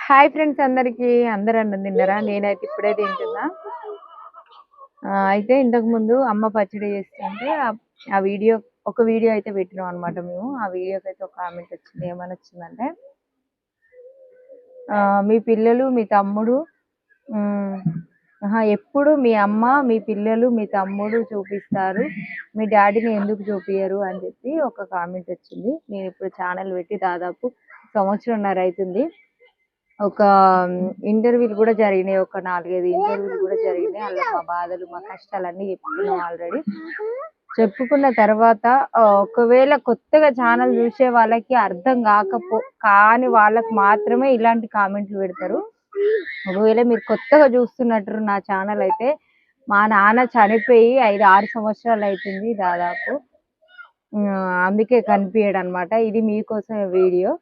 Hi friends అందరికి అందరు అన్నం తిన్నారా? నేనైతే ఇప్పుడే తింటున్నా. అయితే ఇంతకు ముందు అమ్మ పచ్చడి చేస్తుంటే ఆ వీడియో ఒక వీడియో అయితే పెట్టినాం అనమాట. మేము ఆ వీడియోకి అయితే ఒక కామెంట్ వచ్చింది. ఏమని వచ్చిందంటే, మీ పిల్లలు మీ తమ్ముడు ఎప్పుడు మీ అమ్మ మీ పిల్లలు మీ తమ్ముడు చూపిస్తారు, మీ డాడీని ఎందుకు చూపియరు అని చెప్పి ఒక కామెంట్ వచ్చింది. నేను ఇప్పుడు ఛానల్ పెట్టి దాదాపు సంవత్సరంన్నర అవుతుంది. ఒక ఇంటర్వ్యూలు కూడా జరిగినాయి. ఒక 4-5 ఇంటర్వ్యూలు కూడా జరిగినాయి. అలా మా బాధలు మా కష్టాలన్నీ చెప్పుకున్నాం ఆల్రెడీ. చెప్పుకున్న తర్వాత ఒకవేళ కొత్తగా ఛానల్ చూసే వాళ్ళకి అర్థం కాని వాళ్ళకి మాత్రమే ఇలాంటి కామెంట్లు పెడతారు. ఒకవేళ మీరు కొత్తగా చూస్తున్నట్టు నా ఛానల్ అయితే, మా నాన్న చనిపోయి 5-6 సంవత్సరాలు అవుతుంది దాదాపు. అందుకే కనిపించడు అనమాట. ఇది మీకోసం వీడియో.